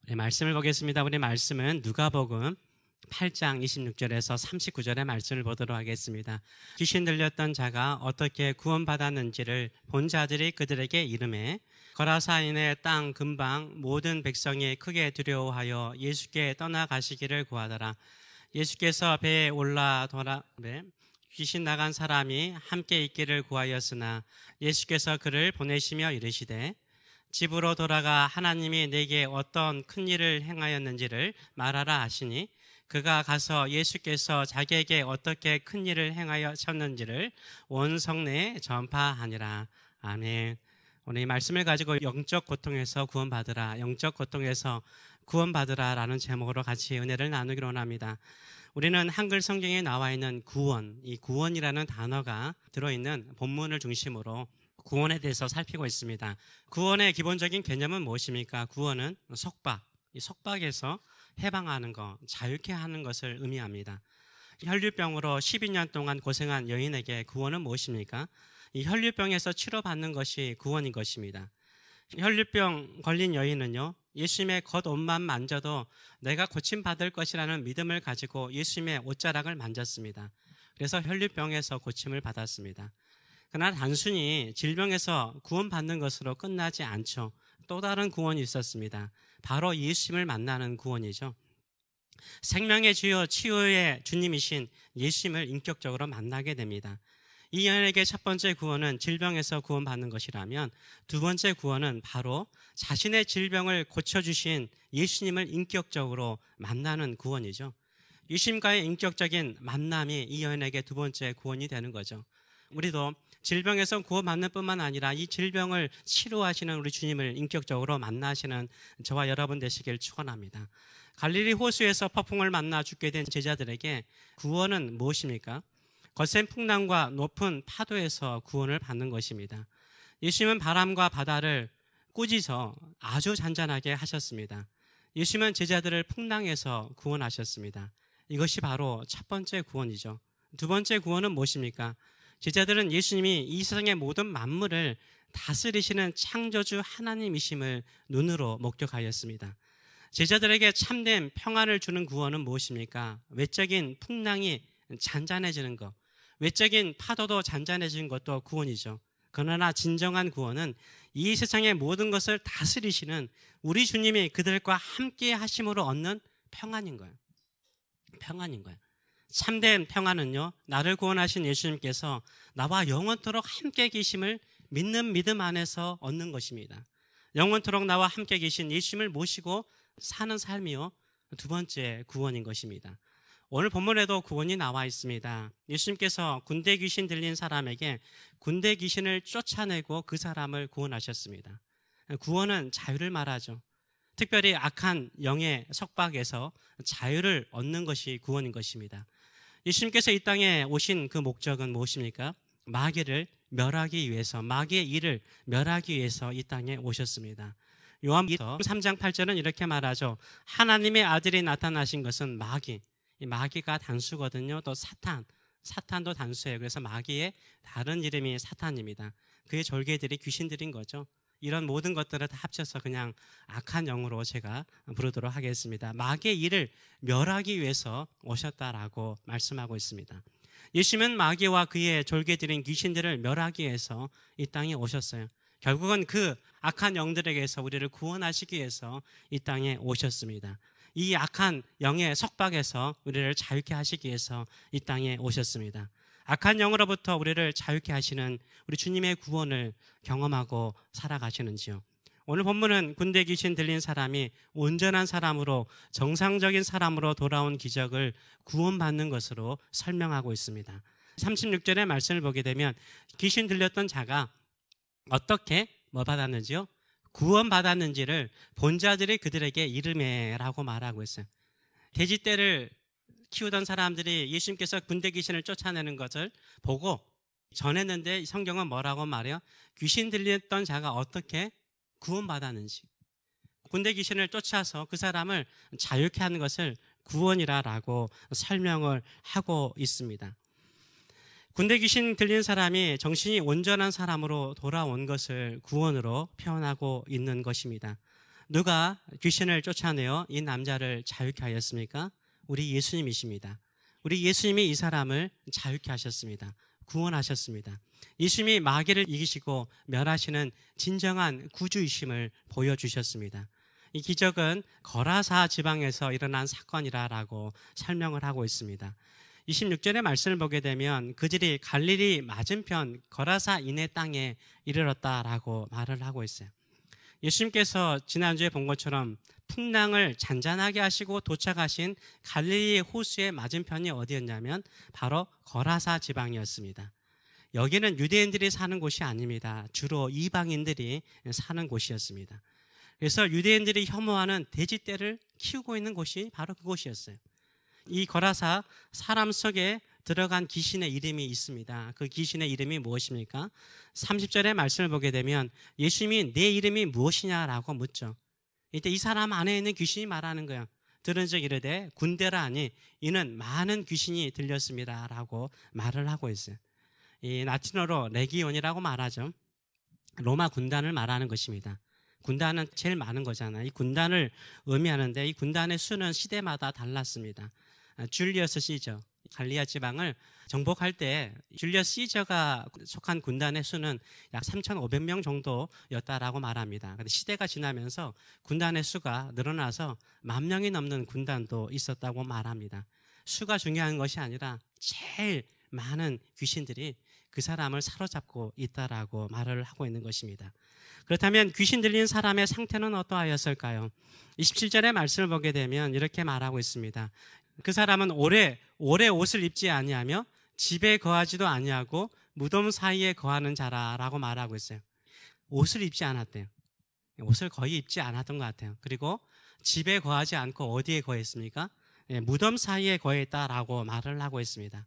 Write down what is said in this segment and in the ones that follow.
우리 말씀을 보겠습니다. 우리 말씀은 누가복음 8장 26절에서 39절의 말씀을 보도록 하겠습니다. 귀신 들렸던 자가 어떻게 구원받았는지를 본 자들이 그들에게 이르매 거라사인의 땅 근방 모든 백성이 크게 두려워하여 예수께 떠나가시기를 구하더라. 예수께서 배에 올라더라되 귀신 나간 사람이 함께 있기를 구하였으나 예수께서 그를 보내시며 이르시되 집으로 돌아가 하나님이 내게 어떤 큰 일을 행하였는지를 말하라 하시니 그가 가서 예수께서 자기에게 어떻게 큰 일을 행하셨는지를 온 성내에 전파하니라. 아멘. 오늘 이 말씀을 가지고 영적 고통에서 구원받으라, 영적 고통에서 구원받으라 라는 제목으로 같이 은혜를 나누기로 원합니다. 우리는 한글 성경에 나와 있는 구원, 이 구원이라는 단어가 들어있는 본문을 중심으로 구원에 대해서 살피고 있습니다. 구원의 기본적인 개념은 무엇입니까? 구원은 속박, 이 속박에서 해방하는 것, 자유케 하는 것을 의미합니다. 혈류병으로 12년 동안 고생한 여인에게 구원은 무엇입니까? 이 혈류병에서 치료받는 것이 구원인 것입니다. 혈류병 걸린 여인은요, 예수님의 겉옷만 만져도 내가 고침받을 것이라는 믿음을 가지고 예수님의 옷자락을 만졌습니다. 그래서 혈류병에서 고침을 받았습니다. 그러나 단순히 질병에서 구원받는 것으로 끝나지 않죠. 또 다른 구원이 있었습니다. 바로 예수님을 만나는 구원이죠. 생명의 주요 치유의 주님이신 예수님을 인격적으로 만나게 됩니다. 이 여인에게 첫 번째 구원은 질병에서 구원받는 것이라면 두 번째 구원은 바로 자신의 질병을 고쳐주신 예수님을 인격적으로 만나는 구원이죠. 예수님과의 인격적인 만남이 이 여인에게 두 번째 구원이 되는 거죠. 우리도 질병에서 구원받는 뿐만 아니라 이 질병을 치료하시는 우리 주님을 인격적으로 만나시는 저와 여러분 되시길 축원합니다. 갈릴리 호수에서 폭풍을 만나 죽게 된 제자들에게 구원은 무엇입니까? 거센 풍랑과 높은 파도에서 구원을 받는 것입니다. 예수님은 바람과 바다를 꾸짖어 아주 잔잔하게 하셨습니다. 예수님은 제자들을 풍랑에서 구원하셨습니다. 이것이 바로 첫 번째 구원이죠. 두 번째 구원은 무엇입니까? 제자들은 예수님이 이 세상의 모든 만물을 다스리시는 창조주 하나님이심을 눈으로 목격하였습니다. 제자들에게 참된 평안을 주는 구원은 무엇입니까? 외적인 풍랑이 잔잔해지는 것, 외적인 파도도 잔잔해지는 것도 구원이죠. 그러나 진정한 구원은 이 세상의 모든 것을 다스리시는 우리 주님이 그들과 함께 하심으로 얻는 평안인 거예요. 평안인 거예요. 참된 평안은요, 나를 구원하신 예수님께서 나와 영원토록 함께 계심을 믿는 믿음 안에서 얻는 것입니다. 영원토록 나와 함께 계신 예수님을 모시고 사는 삶이요, 두 번째 구원인 것입니다. 오늘 본문에도 구원이 나와 있습니다. 예수님께서 군대 귀신 들린 사람에게 군대 귀신을 쫓아내고 그 사람을 구원하셨습니다. 구원은 자유를 말하죠. 특별히 악한 영의 속박에서 자유를 얻는 것이 구원인 것입니다. 예수님께서 이 땅에 오신 그 목적은 무엇입니까? 마귀를 멸하기 위해서, 마귀의 일을 멸하기 위해서 이 땅에 오셨습니다. 요한복음 3장 8절은 이렇게 말하죠. 하나님의 아들이 나타나신 것은 마귀, 이 마귀가 단수거든요. 또 사탄도 단수예요. 그래서 마귀의 다른 이름이 사탄입니다. 그의 졸개들이 귀신들인 거죠. 이런 모든 것들을 다 합쳐서 그냥 악한 영으로 제가 부르도록 하겠습니다. 마귀의 일을 멸하기 위해서 오셨다라고 말씀하고 있습니다. 예수님은 마귀와 그의 졸개들인 귀신들을 멸하기 위해서 이 땅에 오셨어요. 결국은 그 악한 영들에게서 우리를 구원하시기 위해서 이 땅에 오셨습니다. 이 악한 영의 속박에서 우리를 자유케 하시기 위해서 이 땅에 오셨습니다. 악한 영으로부터 우리를 자유케 하시는 우리 주님의 구원을 경험하고 살아가시는지요. 오늘 본문은 군대 귀신 들린 사람이 온전한 사람으로, 정상적인 사람으로 돌아온 기적을 구원받는 것으로 설명하고 있습니다. 36절의 말씀을 보게 되면 귀신 들렸던 자가 어떻게 받았는지요? 구원받았는지를 본 자들이 그들에게 이르매라고 말하고 있어요. 돼지떼를 키우던 사람들이 예수님께서 군대 귀신을 쫓아내는 것을 보고 전했는데 성경은 뭐라고 말해요? 귀신 들렸던 자가 어떻게 구원받았는지, 군대 귀신을 쫓아서 그 사람을 자유케 하는 것을 구원이라고 설명을 하고 있습니다. 군대 귀신 들린 사람이 정신이 온전한 사람으로 돌아온 것을 구원으로 표현하고 있는 것입니다. 누가 귀신을 쫓아내어 이 남자를 자유케 하였습니까? 우리 예수님이십니다. 우리 예수님이 이 사람을 자유케 하셨습니다. 구원하셨습니다. 예수님이 마귀를 이기시고 멸하시는 진정한 구주이심을 보여주셨습니다. 이 기적은 거라사 지방에서 일어난 사건이라고 설명을 하고 있습니다. 26절의 말씀을 보게 되면 그들이 갈릴리 맞은편 거라사 이내 땅에 이르렀다라고 말을 하고 있어요. 예수님께서 지난주에 본 것처럼 풍랑을 잔잔하게 하시고 도착하신 갈릴리 호수의 맞은편이 어디였냐면 바로 거라사 지방이었습니다. 여기는 유대인들이 사는 곳이 아닙니다. 주로 이방인들이 사는 곳이었습니다. 그래서 유대인들이 혐오하는 돼지떼를 키우고 있는 곳이 바로 그곳이었어요. 이 거라사 사람 속에 들어간 귀신의 이름이 있습니다. 그 귀신의 이름이 무엇입니까? 30절의 말씀을 보게 되면 예수님이 내 이름이 무엇이냐라고 묻죠. 이때 이 사람 안에 있는 귀신이 말하는 거예요. 들은즉 이르되 군대라 하니 이는 많은 귀신이 들렸습니다라고 말을 하고 있어요. 이 라틴어로 레기온이라고 말하죠. 로마 군단을 말하는 것입니다. 군단은 제일 많은 거잖아요. 이 군단을 의미하는데 이 군단의 수는 시대마다 달랐습니다. 줄리어스 시저, 갈리아 지방을 정복할 때 줄리어스 시저가 속한 군단의 수는 약 3,500명 정도였다라고 말합니다. 그런데 시대가 지나면서 군단의 수가 늘어나서 10,000명이 넘는 군단도 있었다고 말합니다. 수가 중요한 것이 아니라 제일 많은 귀신들이 그 사람을 사로잡고 있다라고 말을 하고 있는 것입니다. 그렇다면 귀신 들린 사람의 상태는 어떠하였을까요? 27절의 말씀을 보게 되면 이렇게 말하고 있습니다. 그 사람은 오래 옷을 입지 아니하며 집에 거하지도 아니하고 무덤 사이에 거하는 자라라고 말하고 있어요. 옷을 입지 않았대요. 옷을 거의 입지 않았던 것 같아요. 그리고 집에 거하지 않고 어디에 거했습니까? 무덤 사이에 거했다라고 말을 하고 있습니다.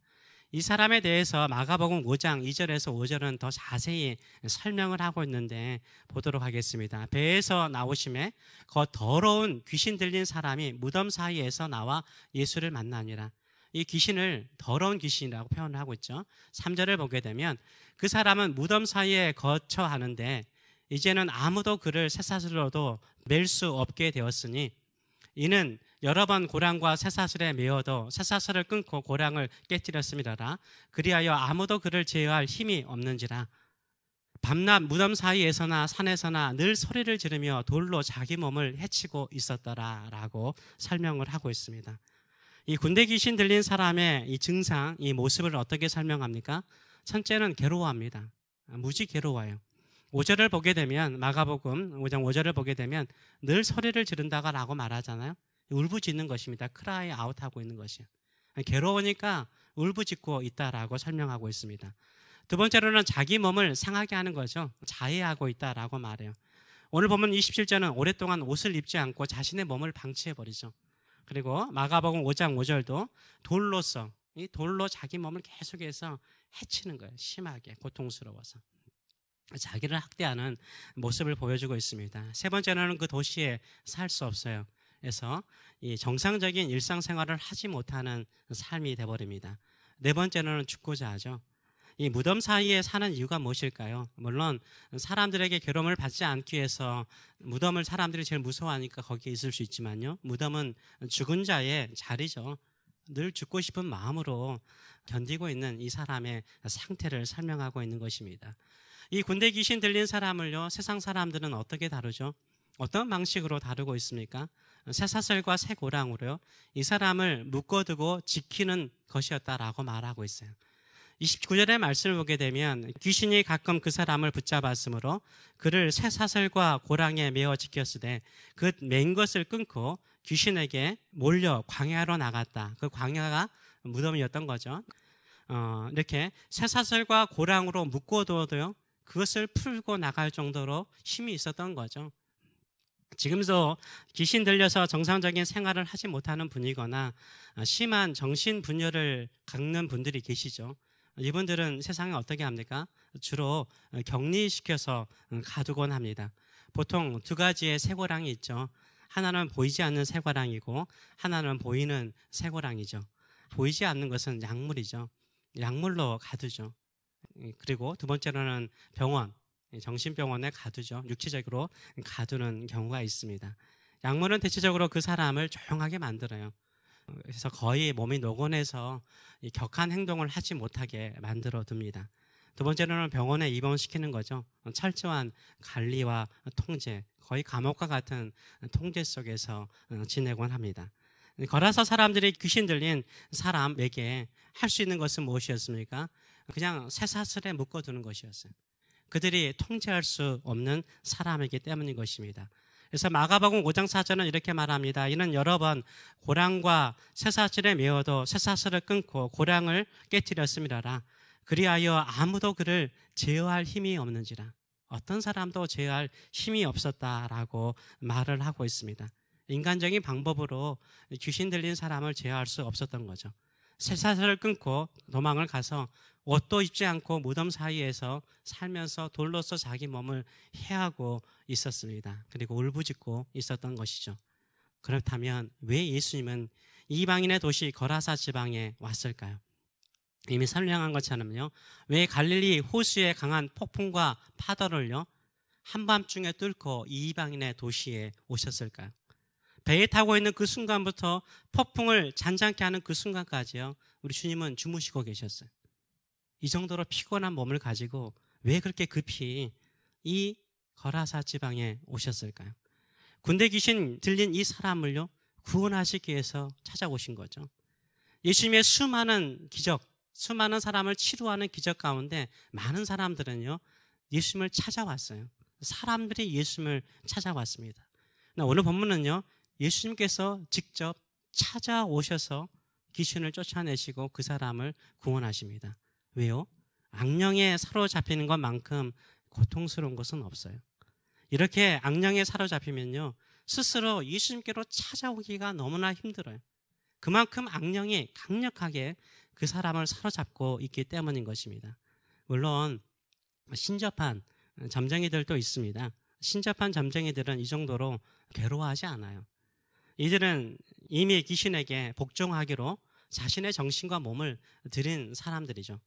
이 사람에 대해서 마가복음 5장 2절에서 5절은 더 자세히 설명을 하고 있는데 보도록 하겠습니다. 배에서 나오심에 그 더러운 귀신 들린 사람이 무덤 사이에서 나와 예수를 만나니라. 이 귀신을 더러운 귀신이라고 표현을 하고 있죠. 3절을 보게 되면 그 사람은 무덤 사이에 거처 하는데 이제는 아무도 그를 쇠사슬로도 맬 수 없게 되었으니 이는 여러 번 고랑과 쇠사슬에 매어도 쇠사슬을 끊고 고랑을 깨뜨렸음이라라. 그리하여 아무도 그를 제어할 힘이 없는지라. 밤낮 무덤 사이에서나 산에서나 늘 소리를 지르며 돌로 자기 몸을 해치고 있었더라라고 설명을 하고 있습니다. 이 군대 귀신 들린 사람의 이 증상, 이 모습을 어떻게 설명합니까? 첫째는 괴로워합니다. 무지 괴로워요. 5절을 보게 되면 마가복음 5장 5절을 보게 되면 늘 소리를 지른다라고 말하잖아요. 울부짖는 것입니다. 크라이 아웃하고 있는 것이요. 괴로우니까 울부짖고 있다라고 설명하고 있습니다. 두 번째로는 자기 몸을 상하게 하는 거죠. 자해하고 있다라고 말해요. 오늘 보면 27절은 오랫동안 옷을 입지 않고 자신의 몸을 방치해버리죠. 그리고 마가복음 5장 5절도 돌로서 이 돌로 자기 몸을 계속해서 해치는 거예요. 심하게 고통스러워서. 자기를 학대하는 모습을 보여주고 있습니다. 세 번째로는 그 도시에 살 수 없어요. 그래서 이 정상적인 일상생활을 하지 못하는 삶이 되어버립니다. 네 번째로는 죽고자 하죠. 이 무덤 사이에 사는 이유가 무엇일까요? 물론 사람들에게 괴로움을 받지 않기 위해서 무덤을 사람들이 제일 무서워하니까 거기에 있을 수 있지만요. 무덤은 죽은 자의 자리죠. 늘 죽고 싶은 마음으로 견디고 있는 이 사람의 상태를 설명하고 있는 것입니다. 이 군대 귀신 들린 사람을요, 세상 사람들은 어떻게 다루죠? 어떤 방식으로 다루고 있습니까? 쇠사슬과 쇠고랑으로요, 이 사람을 묶어두고 지키는 것이었다라고 말하고 있어요. 29절의 말씀을 보게 되면 귀신이 가끔 그 사람을 붙잡았으므로 그를 쇠사슬과 고랑에 매어 지켰으되 그 맨 것을 끊고 귀신에게 몰려 광야로 나갔다. 그 광야가 무덤이었던 거죠. 이렇게 쇠사슬과 고랑으로 묶어두어도요, 그것을 풀고 나갈 정도로 힘이 있었던 거죠. 지금도 귀신 들려서 정상적인 생활을 하지 못하는 분이거나 심한 정신분열을 겪는 분들이 계시죠. 이분들은 세상에 어떻게 합니까? 주로 격리시켜서 가두곤 합니다. 보통 두 가지의 쇠고랑이 있죠. 하나는 보이지 않는 쇠고랑이고 하나는 보이는 쇠고랑이죠. 보이지 않는 것은 약물이죠. 약물로 가두죠. 그리고 두 번째로는 병원, 정신병원에 가두죠. 육체적으로 가두는 경우가 있습니다. 약물은 대체적으로 그 사람을 조용하게 만들어요. 그래서 거의 몸이 녹아내서 이 격한 행동을 하지 못하게 만들어 둡니다. 두 번째로는 병원에 입원시키는 거죠. 철저한 관리와 통제, 거의 감옥과 같은 통제 속에서 지내곤 합니다. 걸어서 사람들이 귀신 들린 사람에게 할 수 있는 것은 무엇이었습니까? 그냥 쇠사슬에 묶어두는 것이었어요. 그들이 통제할 수 없는 사람이기 때문인 것입니다. 그래서 마가복음 5장 4절은 이렇게 말합니다. 이는 여러 번 고랑과 쇠사슬에 매어도 쇠사슬을 끊고 고랑을 깨뜨렸음이라라. 그리하여 아무도 그를 제어할 힘이 없는지라. 어떤 사람도 제어할 힘이 없었다라고 말을 하고 있습니다. 인간적인 방법으로 귀신 들린 사람을 제어할 수 없었던 거죠. 쇠사슬을 끊고 도망을 가서 옷도 입지 않고 무덤 사이에서 살면서 돌로서 자기 몸을 해하고 있었습니다. 그리고 울부짖고 있었던 것이죠. 그렇다면 왜 예수님은 이방인의 도시 거라사 지방에 왔을까요? 이미 설명한 것처럼요. 왜 갈릴리 호수의 강한 폭풍과 파도를요 한밤중에 뚫고 이방인의 도시에 오셨을까요? 배에 타고 있는 그 순간부터 폭풍을 잔잔케 하는 그 순간까지요, 우리 주님은 주무시고 계셨어요. 이 정도로 피곤한 몸을 가지고 왜 그렇게 급히 이 거라사 지방에 오셨을까요? 군대 귀신 들린 이 사람을요 구원하시기 위해서 찾아오신 거죠. 예수님의 수많은 기적, 수많은 사람을 치료하는 기적 가운데 많은 사람들은요 예수님을 찾아왔어요. 사람들이 예수님을 찾아왔습니다. 오늘 본문은요 예수님께서 직접 찾아오셔서 귀신을 쫓아내시고 그 사람을 구원하십니다. 왜요? 악령에 사로잡히는 것만큼 고통스러운 것은 없어요. 이렇게 악령에 사로잡히면요 스스로 예수님께로 찾아오기가 너무나 힘들어요. 그만큼 악령이 강력하게 그 사람을 사로잡고 있기 때문인 것입니다. 물론 신접한 점쟁이들도 있습니다. 신접한 점쟁이들은 이 정도로 괴로워하지 않아요. 이들은 이미 귀신에게 복종하기로 자신의 정신과 몸을 드린 사람들이죠.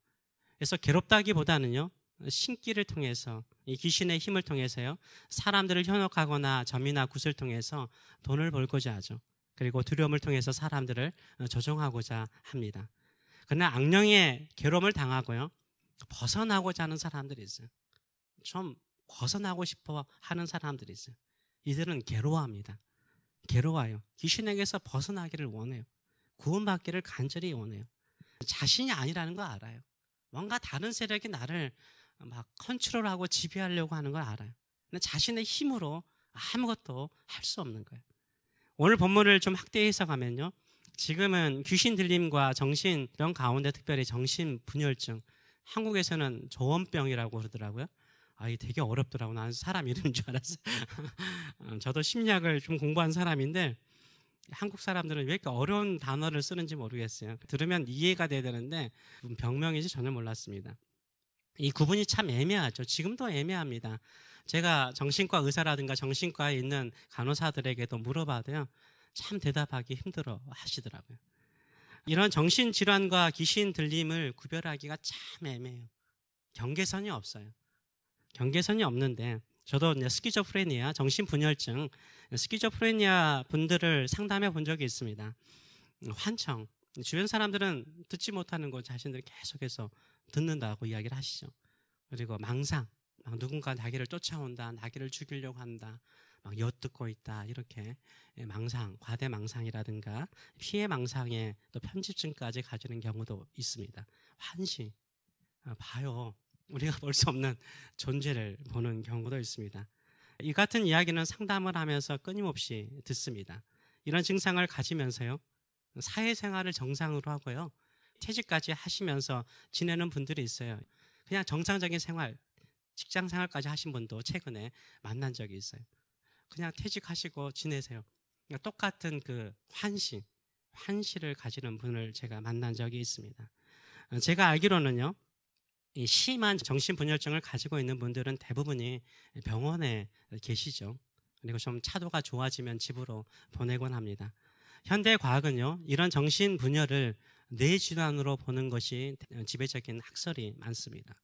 그래서 괴롭다기보다는요 신기를 통해서, 이 귀신의 힘을 통해서요 사람들을 현혹하거나 점이나 굿을 통해서 돈을 벌고자 하죠. 그리고 두려움을 통해서 사람들을 조종하고자 합니다. 그러나 악령의 괴로움을 당하고요 벗어나고자 하는 사람들이 있어요. 좀 벗어나고 싶어 하는 사람들이 있어요. 이들은 괴로워합니다. 괴로워요. 귀신에게서 벗어나기를 원해요. 구원받기를 간절히 원해요. 자신이 아니라는 걸 알아요. 뭔가 다른 세력이 나를 막 컨트롤하고 지배하려고 하는 걸 알아요. 근데 자신의 힘으로 아무것도 할 수 없는 거예요. 오늘 본문을 좀 확대해 해석하면요, 지금은 귀신 들림과 정신병 가운데 특별히 정신분열증, 한국에서는 조원병이라고 그러더라고요. 이게 되게 어렵더라고. 나는 사람 이름인 줄 알았어요. 저도 심리학을 좀 공부한 사람인데 한국 사람들은 왜 이렇게 어려운 단어를 쓰는지 모르겠어요. 들으면 이해가 돼야 되는데 병명인지 전혀 몰랐습니다. 이 구분이 참 애매하죠. 지금도 애매합니다. 제가 정신과 의사라든가 정신과에 있는 간호사들에게도 물어봐도요 참 대답하기 힘들어 하시더라고요. 이런 정신질환과 귀신 들림을 구별하기가 참 애매해요. 경계선이 없어요. 경계선이 없는데 저도 이제 스키조프레니아, 정신분열증, 스키조프레니아 분들을 상담해 본 적이 있습니다. 환청, 주변 사람들은 듣지 못하는 거 자신들이 계속해서 듣는다고 이야기를 하시죠. 그리고 망상, 막 누군가 나귀를 쫓아온다, 나귀를 죽이려고 한다, 막 엿듣고 있다, 이렇게 망상, 과대망상이라든가 피해망상에 또 편집증까지 가지는 경우도 있습니다. 환시, 봐요. 우리가 볼 수 없는 존재를 보는 경우도 있습니다. 이 같은 이야기는 상담을 하면서 끊임없이 듣습니다. 이런 증상을 가지면서요 사회생활을 정상으로 하고요 퇴직까지 하시면서 지내는 분들이 있어요. 그냥 정상적인 생활, 직장생활까지 하신 분도 최근에 만난 적이 있어요. 그냥 퇴직하시고 지내세요. 그러니까 똑같은 그 환시를 가지는 분을 제가 만난 적이 있습니다. 제가 알기로는요 이 심한 정신분열증을 가지고 있는 분들은 대부분이 병원에 계시죠. 그리고 좀 차도가 좋아지면 집으로 보내곤 합니다. 현대 과학은요 이런 정신분열을 뇌질환으로 보는 것이 지배적인 학설이 많습니다.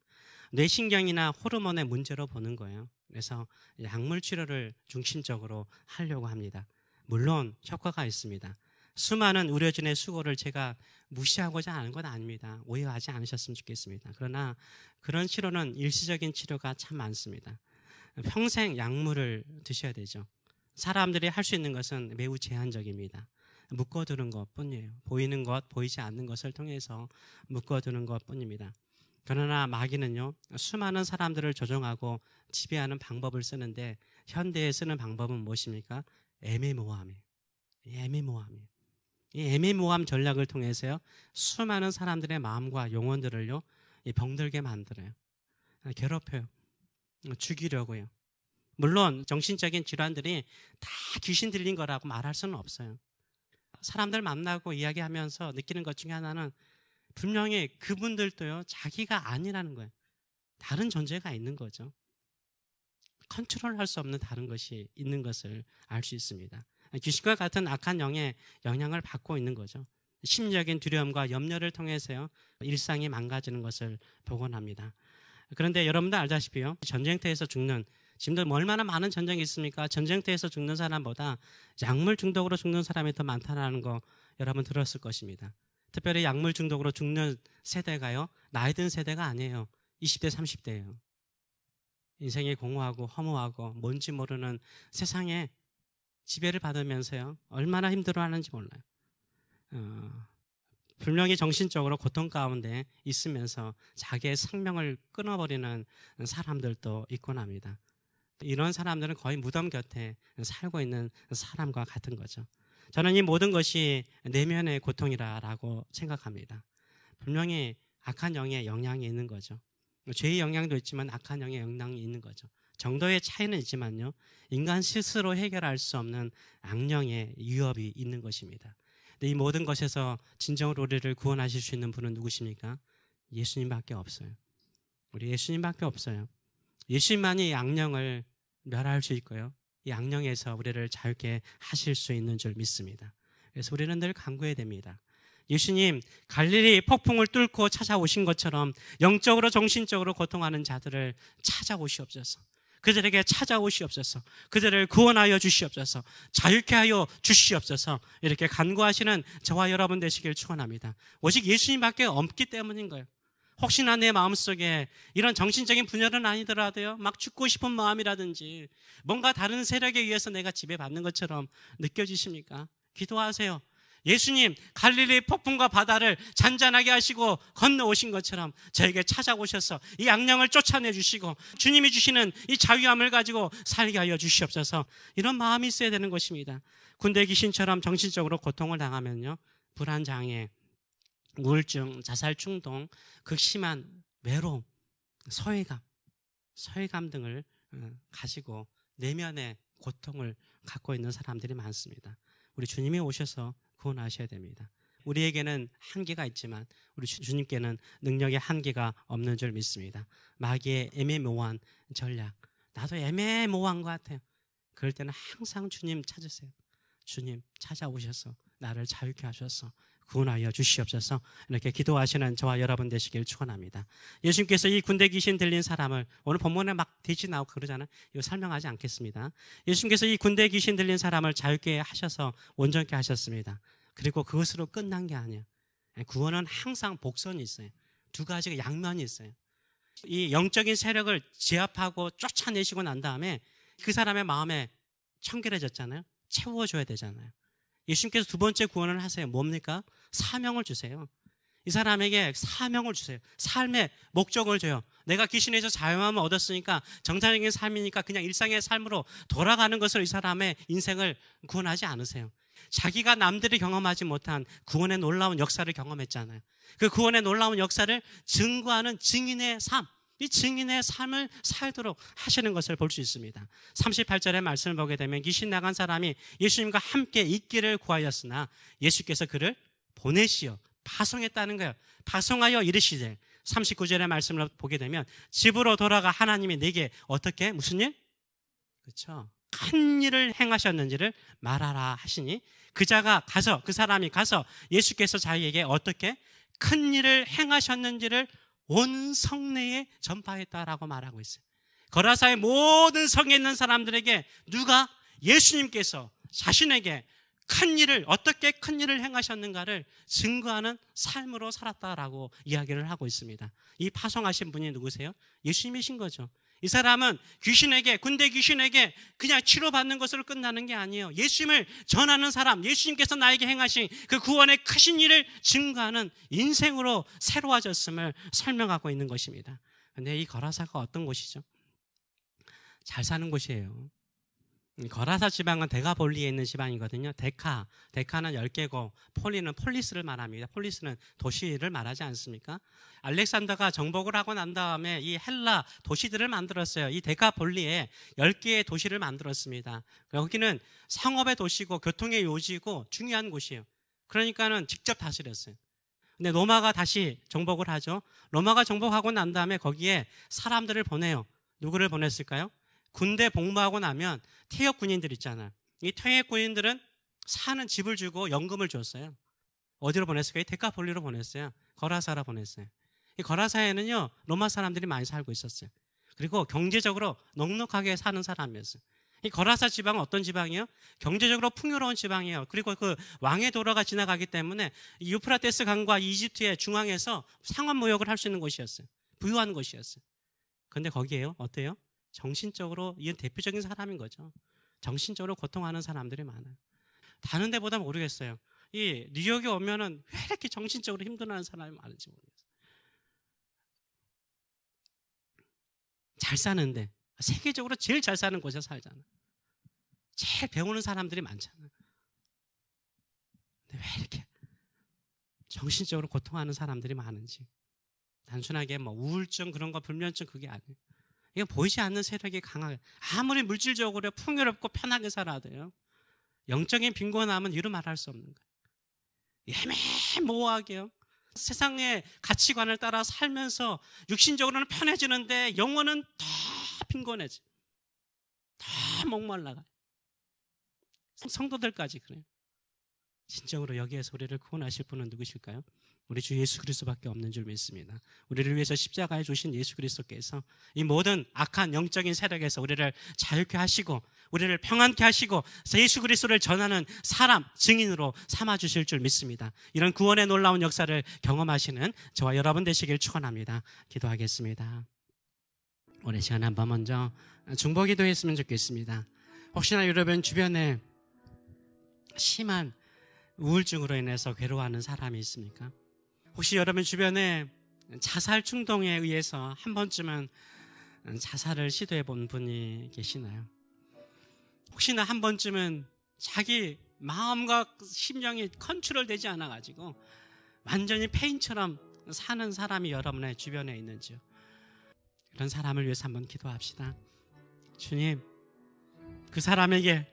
뇌신경이나 호르몬의 문제로 보는 거예요. 그래서 약물 치료를 중심적으로 하려고 합니다. 물론 효과가 있습니다. 수많은 의료진의 수고를 제가 무시하고자 하는 건 아닙니다. 오해하지 않으셨으면 좋겠습니다. 그러나 그런 치료는 일시적인 치료가 참 많습니다. 평생 약물을 드셔야 되죠. 사람들이 할 수 있는 것은 매우 제한적입니다. 묶어두는 것뿐이에요. 보이는 것, 보이지 않는 것을 통해서 묶어두는 것뿐입니다. 그러나 마귀는요, 수많은 사람들을 조종하고 지배하는 방법을 쓰는데 현대에 쓰는 방법은 무엇입니까? 애매모호함이에요. 애매모호함이에요. 이 애매모호함 전략을 통해서요, 수많은 사람들의 마음과 영혼들을요, 병들게 만들어요. 괴롭혀요. 죽이려고요. 물론 정신적인 질환들이 다 귀신 들린 거라고 말할 수는 없어요. 사람들 만나고 이야기하면서 느끼는 것 중에 하나는 분명히 그분들도요, 자기가 아니라는 거예요. 다른 존재가 있는 거죠. 컨트롤할 수 없는 다른 것이 있는 것을 알 수 있습니다. 귀신과 같은 악한 영의 영향을 받고 있는 거죠. 심리적인 두려움과 염려를 통해서요, 일상이 망가지는 것을 보곤 합니다. 그런데 여러분들 알다시피요, 전쟁터에서 죽는, 지금도 얼마나 많은 전쟁이 있습니까? 전쟁터에서 죽는 사람보다 약물 중독으로 죽는 사람이 더 많다는 거 여러분 들었을 것입니다. 특별히 약물 중독으로 죽는 세대가요, 나이 든 세대가 아니에요. 20대, 30대예요. 인생이 공허하고 허무하고 뭔지 모르는 세상에 지배를 받으면서요, 얼마나 힘들어하는지 몰라요. 분명히 정신적으로 고통 가운데 있으면서 자기의 생명을 끊어버리는 사람들도 있곤 합니다. 이런 사람들은 거의 무덤 곁에 살고 있는 사람과 같은 거죠. 저는 이 모든 것이 내면의 고통이라고 생각합니다. 분명히 악한 영의 영향이 있는 거죠. 죄의 영향도 있지만 악한 영의 영향이 있는 거죠. 정도의 차이는 있지만요, 인간 스스로 해결할 수 없는 악령의 위협이 있는 것입니다. 근데 이 모든 것에서 진정으로 우리를 구원하실 수 있는 분은 누구십니까? 예수님밖에 없어요. 우리 예수님밖에 없어요. 예수님만이 이 악령을 멸할 수 있고요, 이 악령에서 우리를 자유케 하실 수 있는 줄 믿습니다. 그래서 우리는 늘 간구해야 됩니다. 예수님, 갈릴리 폭풍을 뚫고 찾아오신 것처럼 영적으로 정신적으로 고통하는 자들을 찾아오시옵소서. 그들에게 찾아오시옵소서. 그들을 구원하여 주시옵소서. 자유케 하여 주시옵소서. 이렇게 간구하시는 저와 여러분 되시길 축원합니다. 오직 예수님밖에 없기 때문인 거예요. 혹시나 내 마음속에 이런 정신적인 분열은 아니더라도요, 막 죽고 싶은 마음이라든지 뭔가 다른 세력에 의해서 내가 지배받는 것처럼 느껴지십니까? 기도하세요. 예수님, 갈릴리 폭풍과 바다를 잔잔하게 하시고 건너오신 것처럼 저에게 찾아오셔서 이 악령을 쫓아내 주시고 주님이 주시는 이 자유함을 가지고 살게 하여 주시옵소서. 이런 마음이 있어야 되는 것입니다. 군대 귀신처럼 정신적으로 고통을 당하면요, 불안장애, 우울증, 자살 충동, 극심한 외로움, 소외감 등을 가지고 내면의 고통을 갖고 있는 사람들이 많습니다. 우리 주님이 오셔서 구원하셔야 됩니다. 우리에게는 한계가 있지만 우리 주님께는 능력의 한계가 없는 줄 믿습니다. 마귀의 애매모호한 전략, 나도 애매모호한 것 같아요. 그럴 때는 항상 주님 찾으세요. 주님 찾아오셔서 나를 자유케 하셔서 구원하여 주시옵소서. 이렇게 기도하시는 저와 여러분 되시길 축원합니다. 예수님께서 이 군대 귀신 들린 사람을, 오늘 본문에 막 돼지 나오고 그러잖아요. 이거 설명하지 않겠습니다. 예수님께서 이 군대 귀신 들린 사람을 자유케 하셔서 온전케 하셨습니다. 그리고 그것으로 끝난 게 아니에요. 구원은 항상 복선이 있어요. 두 가지가 양면이 있어요. 이 영적인 세력을 제압하고 쫓아내시고 난 다음에 그 사람의 마음에 청결해졌잖아요. 채워줘야 되잖아요. 예수님께서 두 번째 구원을 하세요. 뭡니까? 사명을 주세요. 이 사람에게 사명을 주세요. 삶의 목적을 줘요. 내가 귀신에서 자유함을 얻었으니까 정상적인 삶이니까 그냥 일상의 삶으로 돌아가는 것으로 이 사람의 인생을 구원하지 않으세요. 자기가 남들이 경험하지 못한 구원의 놀라운 역사를 경험했잖아요. 그 구원의 놀라운 역사를 증거하는 증인의 삶, 이 증인의 삶을 살도록 하시는 것을 볼 수 있습니다. 38절의 말씀을 보게 되면 귀신 나간 사람이 예수님과 함께 있기를 구하였으나 예수께서 그를 보내시어 파송했다는 거예요. 파송하여 이르시되, 39절의 말씀을 보게 되면 집으로 돌아가 하나님이 내게 어떻게 무슨 일? 그렇죠. 큰 일을 행하셨는지를 말하라 하시니 그 사람이 가서 예수께서 자기에게 어떻게 큰 일을 행하셨는지를 온 성내에 전파했다라고 말하고 있어요. 거라사의 모든 성에 있는 사람들에게 누가 예수님께서 자신에게 큰 일을, 어떻게 큰 일을 행하셨는가를 증거하는 삶으로 살았다라고 이야기를 하고 있습니다. 이 파송하신 분이 누구세요? 예수님이신 거죠. 이 사람은 귀신에게, 군대 귀신에게 그냥 치료받는 것으로 끝나는 게 아니에요. 예수님을 전하는 사람, 예수님께서 나에게 행하신 그 구원의 크신 일을 증거하는 인생으로 새로워졌음을 설명하고 있는 것입니다. 그런데 이 거라사가 어떤 곳이죠? 잘 사는 곳이에요. 거라사 지방은 데가볼리에 있는 지방이거든요. 데카는 10개고 폴리는 폴리스를 말합니다. 폴리스는 도시를 말하지 않습니까? 알렉산더가 정복을 하고 난 다음에 이 헬라 도시들을 만들었어요. 이 데가볼리에 10개의 도시를 만들었습니다. 여기는 상업의 도시고 교통의 요지고 중요한 곳이에요. 그러니까는 직접 다스렸어요. 근데 로마가 다시 정복을 하죠. 로마가 정복하고 난 다음에 거기에 사람들을 보내요. 누구를 보냈을까요? 군대 복무하고 나면 퇴역 군인들 있잖아요. 이 퇴역 군인들은 사는 집을 주고 연금을 줬어요. 어디로 보냈을까요? 데카폴리로 보냈어요. 거라사로 보냈어요. 이 거라사에는요, 로마 사람들이 많이 살고 있었어요. 그리고 경제적으로 넉넉하게 사는 사람이었어요. 이 거라사 지방은 어떤 지방이에요? 경제적으로 풍요로운 지방이에요. 그리고 그 왕의 도로가 지나가기 때문에 이 유프라테스 강과 이집트의 중앙에서 상업 무역을 할 수 있는 곳이었어요. 부유한 곳이었어요. 그런데 거기에요, 어때요? 정신적으로, 이건 대표적인 사람인 거죠. 정신적으로 고통하는 사람들이 많아요. 다른 데보다 모르겠어요. 이 뉴욕에 오면은 왜 이렇게 정신적으로 힘들어하는 사람이 많은지 모르겠어요. 잘 사는데, 세계적으로 제일 잘 사는 곳에 살잖아. 제일 배우는 사람들이 많잖아. 근데 왜 이렇게 정신적으로 고통하는 사람들이 많은지. 단순하게 뭐 우울증 그런 거, 불면증 그게 아니에요. 이건 보이지 않는 세력이 강하게, 아무리 물질적으로 풍요롭고 편하게 살아도요, 영적인 빈곤함은 이루 말할 수 없는 거예요. 애매모호하게요, 세상의 가치관을 따라 살면서 육신적으로는 편해지는데 영혼은 더 빈곤해져, 더 목말라가요. 성도들까지 그래요. 진정으로 여기에서 우리를 구원하실 분은 누구실까요? 우리 주 예수 그리스도밖에 없는 줄 믿습니다. 우리를 위해서 십자가에 주신 예수 그리스도께서 이 모든 악한 영적인 세력에서 우리를 자유케 하시고 우리를 평안케 하시고 예수 그리스도를 전하는 사람, 증인으로 삼아주실 줄 믿습니다. 이런 구원의 놀라운 역사를 경험하시는 저와 여러분 되시길 축원합니다. 기도하겠습니다. 오늘 시간 한번 먼저 중보기도 했으면 좋겠습니다. 혹시나 여러분 주변에 심한 우울증으로 인해서 괴로워하는 사람이 있습니까? 혹시 여러분 주변에 자살 충동에 의해서 한 번쯤은 자살을 시도해 본 분이 계시나요? 혹시나 한 번쯤은 자기 마음과 심령이 컨트롤되지 않아가지고 완전히 폐인처럼 사는 사람이 여러분의 주변에 있는지요? 그런 사람을 위해서 한번 기도합시다. 주님, 그 사람에게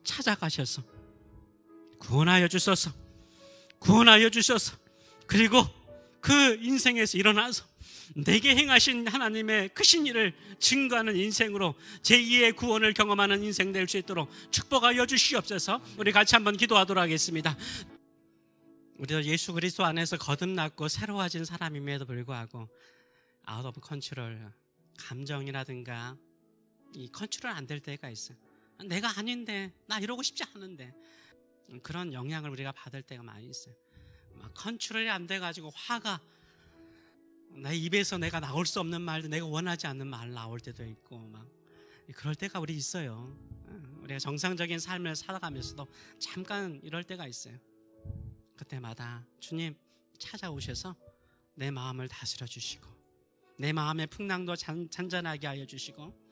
찾아가셔서 구원하여 주소서, 구원하여 주소서. 그리고 그 인생에서 일어나서 내게 행하신 하나님의 크신 일을 증거하는 인생으로 제2의 구원을 경험하는 인생 될 수 있도록 축복하여 주시옵소서. 우리 같이 한번 기도하도록 하겠습니다. 우리도 예수 그리스도 안에서 거듭났고 새로워진 사람임에도 불구하고 아웃 오브 컨트롤, 감정이라든가 이 컨트롤 안 될 때가 있어요. 내가 아닌데, 나 이러고 싶지 않은데, 그런 영향을 우리가 받을 때가 많이 있어요. 막 컨트롤이 안 돼가지고 화가, 내 입에서 내가 나올 수 없는 말도, 내가 원하지 않는 말 나올 때도 있고, 막 그럴 때가 우리 있어요. 우리가 정상적인 삶을 살아가면서도 잠깐 이럴 때가 있어요. 그때마다 주님 찾아오셔서 내 마음을 다스려 주시고 내 마음의 풍랑도 잔잔하게 하여 주시고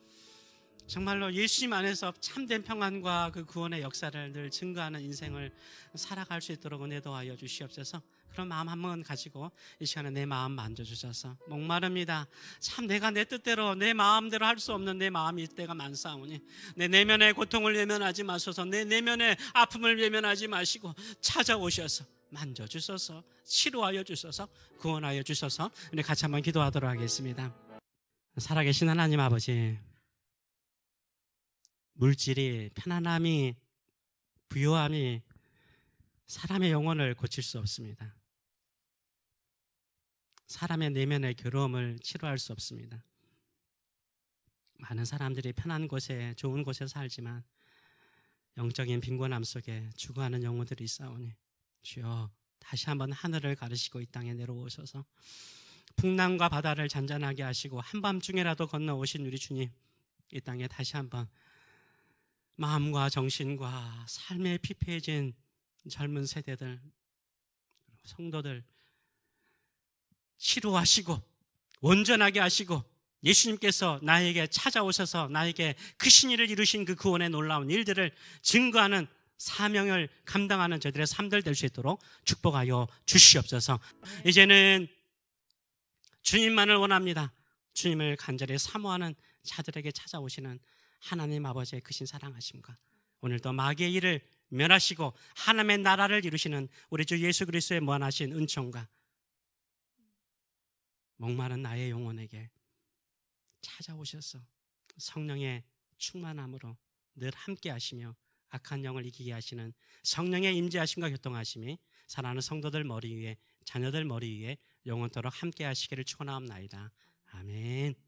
정말로 예수님 안에서 참된 평안과 그 구원의 역사를 늘 증거하는 인생을 살아갈 수 있도록 은혜 도와여 주시옵소서. 그런 마음 한번 가지고 이 시간에 내 마음 만져주셔서 목마릅니다. 참 내가 내 뜻대로 내 마음대로 할 수 없는 내 마음이 이때가 많사오니 내 내면의 고통을 외면하지 마소서. 내 내면의 아픔을 외면하지 마시고 찾아오셔서 만져주소서, 치료하여 주소서, 구원하여 주소서. 우리 같이 한번 기도하도록 하겠습니다. 살아계신 하나님 아버지, 물질이, 편안함이, 부유함이 사람의 영혼을 고칠 수 없습니다. 사람의 내면의 괴로움을 치료할 수 없습니다. 많은 사람들이 편한 곳에 좋은 곳에 살지만 영적인 빈곤함 속에 죽어가는 영혼들이 있사오니 주여 다시 한번 하늘을 가르시고 이 땅에 내려오셔서 풍랑과 바다를 잔잔하게 하시고 한밤중에라도 건너오신 우리 주님, 이 땅에 다시 한번 마음과 정신과 삶에 피폐해진 젊은 세대들, 성도들 치료하시고 온전하게 하시고 예수님께서 나에게 찾아오셔서 나에게 크신 일을 이루신 그 구원의 놀라운 일들을 증거하는 사명을 감당하는 저들의 삶들 될 수 있도록 축복하여 주시옵소서. 이제는 주님만을 원합니다. 주님을 간절히 사모하는 자들에게 찾아오시는 하나님 아버지의 크신 사랑하심과 오늘도 마귀의 일을 멸하시고 하나님의 나라를 이루시는 우리 주 예수 그리스도의 무한하신 은총과 목마른 나의 영혼에게 찾아오셔서 성령의 충만함으로 늘 함께 하시며 악한 영을 이기게 하시는 성령의 임재하심과 교통하심이 사랑하는 성도들 머리 위에 자녀들 머리 위에 영원토록 함께 하시기를 축원하옵나이다. 아멘.